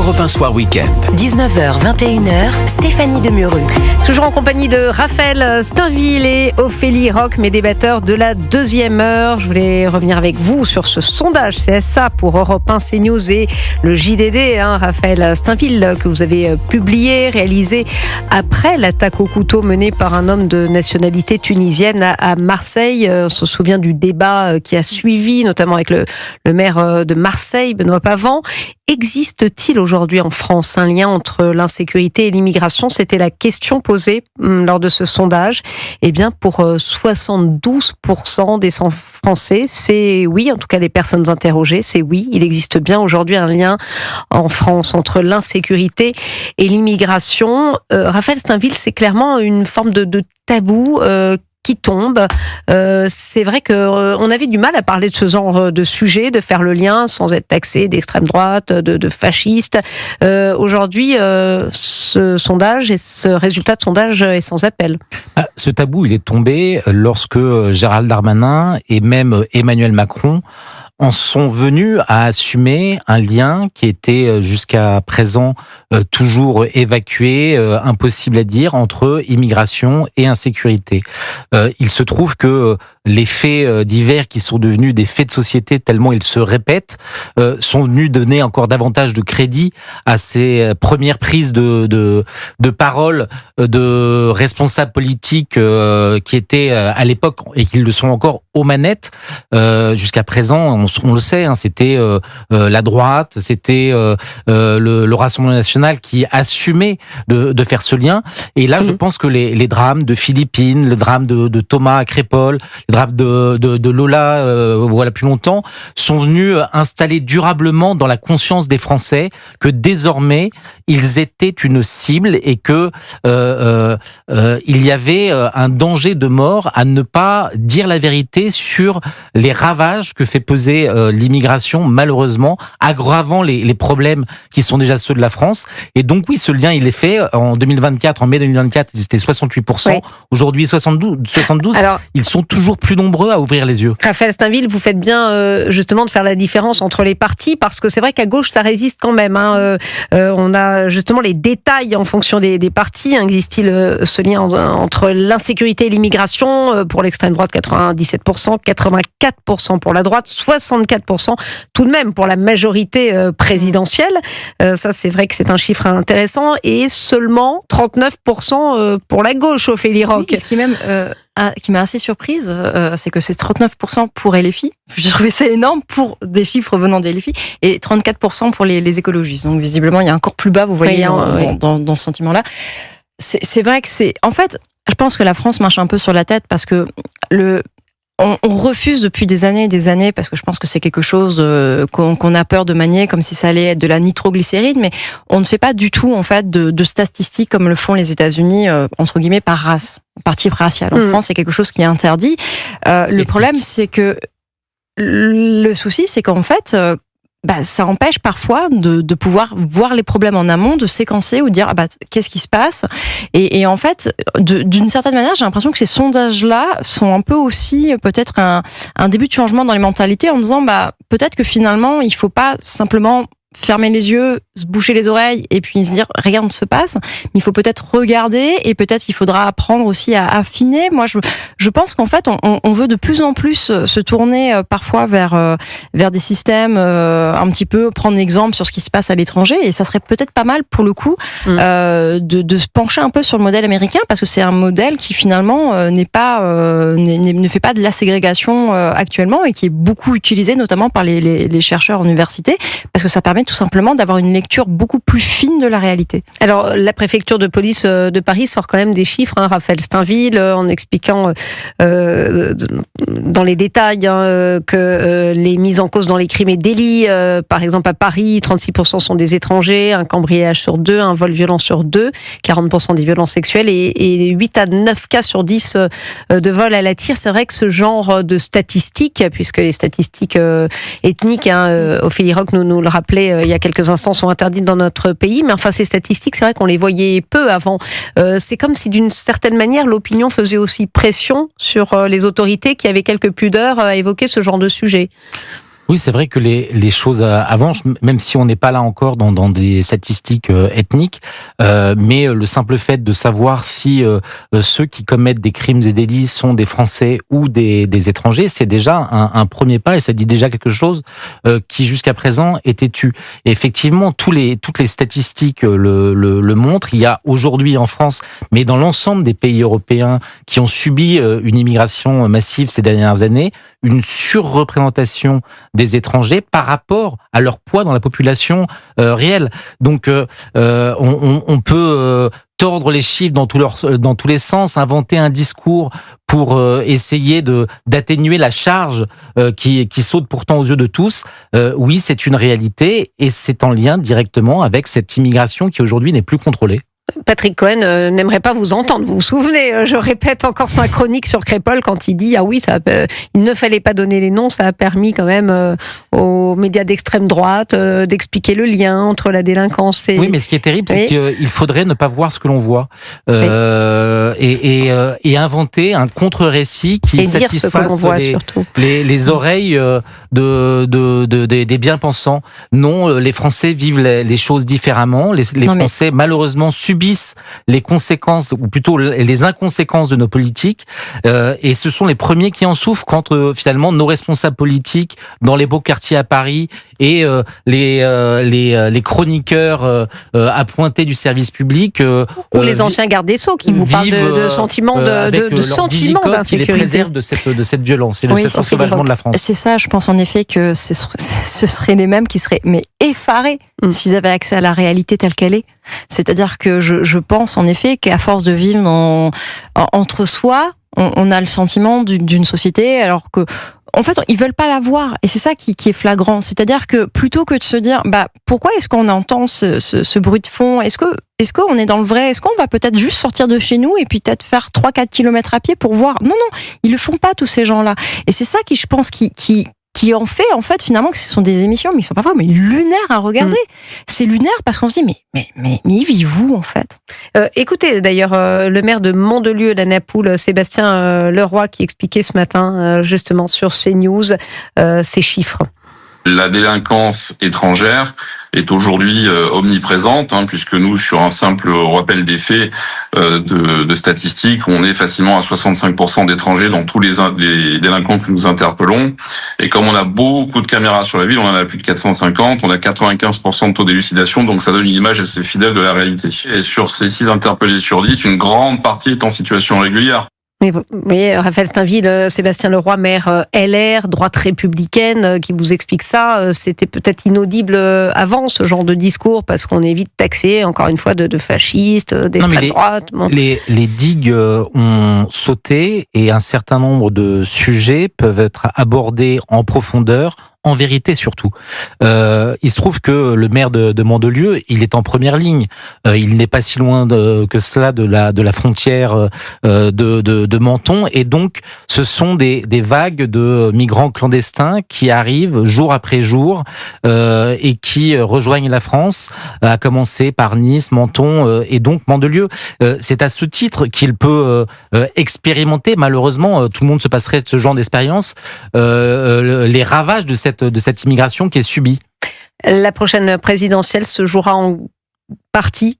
Europe 1 Soir Week-end. 19h, 21h, Stéphanie Demureux. Toujours en compagnie de Raphaël Steinville et Ophélie Roch, mes débatteurs de la deuxième heure. Je voulais revenir avec vous sur ce sondage CSA pour Europe 1 CNews et le JDD, Raphaël Steinville, que vous avez publié, réalisé après l'attaque au couteau menée par un homme de nationalité tunisienne à Marseille. On se souvient du débat qui a suivi, notamment avec le maire de Marseille, Benoît Pavan. Existe-t-il aujourd'hui en France un lien entre l'insécurité et l'immigration ? C'était la question posée lors de ce sondage. Eh bien, pour 72% des Français, c'est oui, en tout cas les personnes interrogées, c'est oui. Il existe bien aujourd'hui un lien en France entre l'insécurité et l'immigration. Raphaël Steinville, c'est clairement une forme de tabou qui tombe. C'est vrai qu'on avait du mal à parler de ce genre de sujet, de faire le lien sans être taxé d'extrême droite, de fasciste. Aujourd'hui, ce sondage et ce résultat de sondage est sans appel. Ce tabou, il est tombé lorsque Gérald Darmanin et même Emmanuel Macron en sont venus à assumer un lien qui était jusqu'à présent toujours évacué, impossible à dire, entre immigration et insécurité. Il se trouve que les faits divers qui sont devenus des faits de société tellement ils se répètent sont venus donner encore davantage de crédit à ces premières prises de parole de responsables politiques qui étaient à l'époque et qui le sont encore aux manettes. Jusqu'à présent, on le sait, c'était la droite, c'était le Rassemblement national qui assumait de faire ce lien. Et là, je pense que les drames de Philippines, le drame de Thomas à Crépol, le drame de Lola, voilà plus longtemps, sont venus installer durablement dans la conscience des Français que désormais ils étaient une cible et que il y avait un danger de mort à ne pas dire la vérité sur les ravages que fait peser l'immigration, malheureusement, aggravant les problèmes qui sont déjà ceux de la France. Et donc oui, ce lien, il est fait. En 2024, en mai 2024, c'était 68%. Oui. Aujourd'hui, 72. Alors, ils sont toujours plus nombreux à ouvrir les yeux. Raphaël Steinville, vous faites bien justement de faire la différence entre les partis, parce que c'est vrai qu'à gauche, ça résiste quand même. On a justement les détails en fonction des partis. Existe-t-il ce lien entre l'insécurité et l'immigration ? Pour l'extrême droite, 97%, 84% pour la droite, 64% tout de même pour la majorité présidentielle. Ça, c'est vrai que c'est un chiffre intéressant. Et seulement 39% pour la gauche, Ophélie Roch. Oui, ce qui même... qui m'a assez surprise, c'est que c'est 39% pour LFI. J'ai trouvé ça énorme pour des chiffres venant des LFI, et 34% pour les écologistes. Donc visiblement, il y a encore plus bas, vous voyez, dans ce sentiment-là. C'est vrai que c'est... En fait, je pense que la France marche un peu sur la tête parce que on refuse depuis des années, parce que je pense que c'est quelque chose qu'on a peur de manier, comme si ça allait être de la nitroglycérine, mais on ne fait pas du tout en fait de statistiques comme le font les États-Unis, entre guillemets, par race, par type racial. En France, c'est quelque chose qui est interdit. Le problème, c'est que le souci, c'est qu'en fait, ça empêche parfois de pouvoir voir les problèmes en amont, de séquencer ou de dire qu'est-ce qui se passe. Et en fait, d'une certaine manière, j'ai l'impression que ces sondages-là sont un peu aussi peut-être un début de changement dans les mentalités, en disant peut-être que finalement il faut pas simplement fermer les yeux, se boucher les oreilles et puis se dire rien ne se passe, mais il faut peut-être regarder et peut-être il faudra apprendre aussi à affiner. Moi, je pense qu'en fait, on veut de plus en plus se tourner parfois vers des systèmes un petit peu, prendre exemple sur ce qui se passe à l'étranger, et ça serait peut-être pas mal pour le coup de se pencher un peu sur le modèle américain, parce que c'est un modèle qui finalement ne fait pas de la ségrégation actuellement, et qui est beaucoup utilisé notamment par les chercheurs en université, parce que ça permet tout simplement d'avoir une lecture beaucoup plus fine de la réalité. Alors, la préfecture de police de Paris sort quand même des chiffres, Raphaël Steinville, en expliquant dans les détails que les mises en cause dans les crimes et délits, par exemple à Paris, 36% sont des étrangers, un cambriolage sur 2, un vol violent sur 2, 40% des violences sexuelles et 8 à 9 cas sur 10 de vol à la tire. C'est vrai que ce genre de statistiques, puisque les statistiques ethniques, Ophélie Roch nous le rappelait il y a quelques instants, sont interdites dans notre pays, mais enfin ces statistiques, c'est vrai qu'on les voyait peu avant. C'est comme si d'une certaine manière l'opinion faisait aussi pression sur les autorités qui avaient quelques pudeurs à évoquer ce genre de sujet. Oui, c'est vrai que les choses avancent, même si on n'est pas là encore dans des statistiques ethniques, mais le simple fait de savoir si ceux qui commettent des crimes et délits sont des Français ou des étrangers, c'est déjà un premier pas et ça dit déjà quelque chose qui jusqu'à présent était tu. Et effectivement, toutes les statistiques le montrent. Il y a aujourd'hui en France, mais dans l'ensemble des pays européens qui ont subi une immigration massive ces dernières années, une surreprésentation des étrangers par rapport à leur poids dans la population réelle. Donc, on peut tordre les chiffres dans tous les sens, inventer un discours pour essayer d'atténuer la charge qui saute pourtant aux yeux de tous. Oui, c'est une réalité et c'est en lien directement avec cette immigration qui aujourd'hui n'est plus contrôlée. Patrick Cohen n'aimerait pas vous entendre. Vous vous souvenez, je répète encore sa chronique sur Crépol quand il dit il ne fallait pas donner les noms, ça a permis quand même aux médias d'extrême droite d'expliquer le lien entre la délinquance et... Oui, mais ce qui est terrible, c'est qu'il faudrait ne pas voir ce que l'on voit et inventer un contre-récit qui satisfasse les oreilles des bien-pensants. Non, les Français vivent les choses différemment. Les Français, malheureusement, subissent les conséquences, ou plutôt les inconséquences de nos politiques, et ce sont les premiers qui en souffrent quand finalement nos responsables politiques dans les beaux quartiers à Paris et les chroniqueurs appointés du service public ou les anciens gardes des Sceaux qui vous parlent de sentiments d'insécurité, qui les préservent de cette violence et de cet ensauvagement de la France. C'est ça, je pense en effet que ce seraient les mêmes qui seraient effarés s'ils avaient accès à la réalité telle qu'elle est. C'est-à-dire que je pense en effet qu'à force de vivre entre soi, on a le sentiment d'une société, alors que en fait, ils veulent pas la voir, et c'est ça qui est flagrant. C'est-à-dire que plutôt que de se dire, pourquoi est-ce qu'on entend ce bruit de fond ? Est-ce qu'on est dans le vrai ? Est-ce qu'on va peut-être juste sortir de chez nous et puis peut-être faire 3-4 kilomètres à pied pour voir ? Non, ils le font pas tous ces gens-là. Et c'est ça qui, je pense, qui en fait finalement que ce sont des émissions, mais ils sont parfois lunaires à regarder. C'est lunaire parce qu'on se dit mais y vivez-vous en fait. Écoutez d'ailleurs le maire de Mandelieu, la Napoule, Sébastien Leroy, qui expliquait ce matin justement sur CNews ces chiffres. La délinquance étrangère est aujourd'hui omniprésente, puisque nous, sur un simple rappel des faits de statistiques, on est facilement à 65% d'étrangers dans tous les délinquants que nous interpellons. Et comme on a beaucoup de caméras sur la ville, on en a plus de 450, on a 95% de taux d'élucidation, donc ça donne une image assez fidèle de la réalité. Et sur ces 6 interpellés sur 10, une grande partie est en situation régulière. Mais vous voyez, Raphaël Steinville, Sébastien Leroy, maire LR, droite républicaine, qui vous explique ça, c'était peut-être inaudible avant ce genre de discours, parce qu'on est vite taxé, encore une fois, de fascistes, d'extrême droite. Les digues ont sauté et un certain nombre de sujets peuvent être abordés en profondeur, en vérité surtout. Il se trouve que le maire de Mandelieu, il est en première ligne. Il n'est pas si loin que cela de la frontière de Menton, et donc ce sont des vagues de migrants clandestins qui arrivent jour après jour et qui rejoignent la France, à commencer par Nice, Menton et donc Mandelieu. C'est à ce titre qu'il peut expérimenter. Malheureusement, tout le monde se passerait de ce genre d'expérience, les ravages de cette immigration qui est subie. La prochaine présidentielle se jouera en partie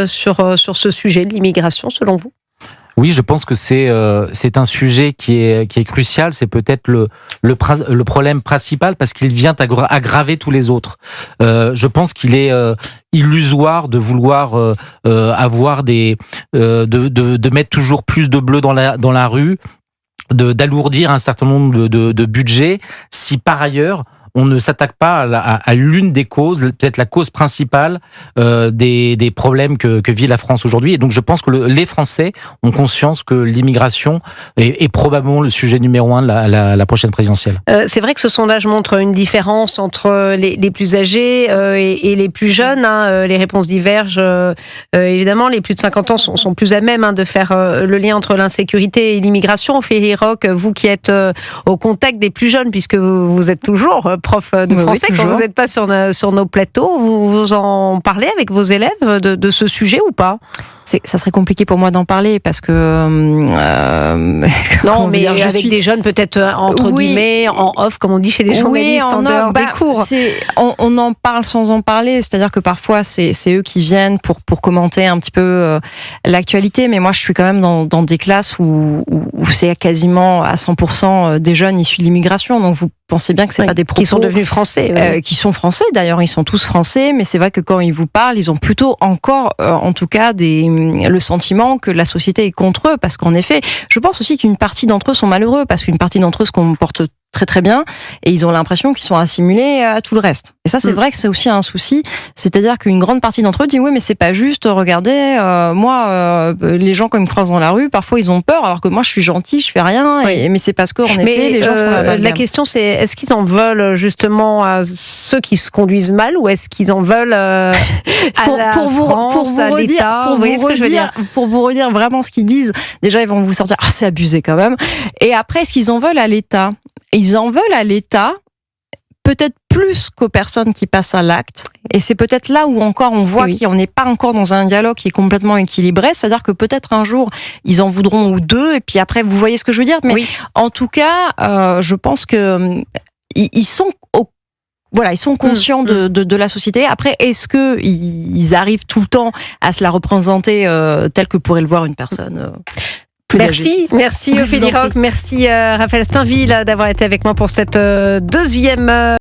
sur ce sujet de l'immigration, selon vous ? Oui, je pense que c'est un sujet qui est crucial. C'est peut-être le problème principal parce qu'il vient aggraver tous les autres. Je pense qu'il est illusoire de vouloir avoir de mettre toujours plus de bleu dans la rue, d'alourdir un certain nombre de budgets, si par ailleurs on ne s'attaque pas à l'une des causes, peut-être la cause principale des problèmes que vit la France aujourd'hui. Et donc je pense que les Français ont conscience que l'immigration est probablement le sujet numéro 1 de la prochaine présidentielle. C'est vrai que ce sondage montre une différence entre les plus âgés et les plus jeunes. Les réponses divergent. Évidemment, les plus de 50 ans sont plus à même de faire le lien entre l'insécurité et l'immigration. Ophélie Roch, vous qui êtes au contact des plus jeunes, puisque vous êtes toujours prof de français, quand vous n'êtes pas sur nos plateaux, vous en parlez avec vos élèves de ce sujet ou pas ? ça serait compliqué pour moi d'en parler parce que non, mais avec des jeunes peut-être entre guillemets en off, comme on dit chez les journalistes, en dehors des cours. On en parle sans en parler, c'est-à-dire que parfois c'est eux qui viennent pour commenter un petit peu l'actualité, mais moi je suis quand même dans des classes où c'est quasiment à 100% des jeunes issus de l'immigration, donc vous pensez bien que c'est pas des propos qui sont devenus français, qui sont français d'ailleurs, ils sont tous français, mais c'est vrai que quand ils vous parlent, ils ont plutôt encore, en tout cas, le sentiment que la société est contre eux, parce qu'en effet, je pense aussi qu'une partie d'entre eux sont malheureux, parce qu'une partie d'entre eux se comportent très très bien, et ils ont l'impression qu'ils sont assimilés à tout le reste. Et ça, c'est vrai que c'est aussi un souci, c'est-à-dire qu'une grande partie d'entre eux dit oui, mais c'est pas juste, regardez, moi, les gens quand ils me croisent dans la rue, parfois ils ont peur, alors que moi je suis gentil, je fais rien, mais c'est parce qu'en effet, les gens font la question c'est, est-ce qu'ils en veulent justement à ceux qui se conduisent mal, ou est-ce qu'ils en veulent à l'État, pour vous redire vraiment ce qu'ils disent, déjà ils vont vous sortir, c'est abusé quand même, et après, est-ce qu'ils en veulent à l'État? Ils en veulent à l'État, peut-être plus qu'aux personnes qui passent à l'acte. Et c'est peut-être là où encore on voit qu'on n'est pas encore dans un dialogue qui est complètement équilibré. C'est-à-dire que peut-être un jour, ils en voudront ou deux, et puis après, vous voyez ce que je veux dire. Mais en tout cas, je pense que ils sont ils sont conscients de la société. Après, est-ce que ils arrivent tout le temps à se la représenter telle que pourrait le voir une personne Merci Ophélie Roch, merci Raphaël Stainville d'avoir été avec moi pour cette deuxième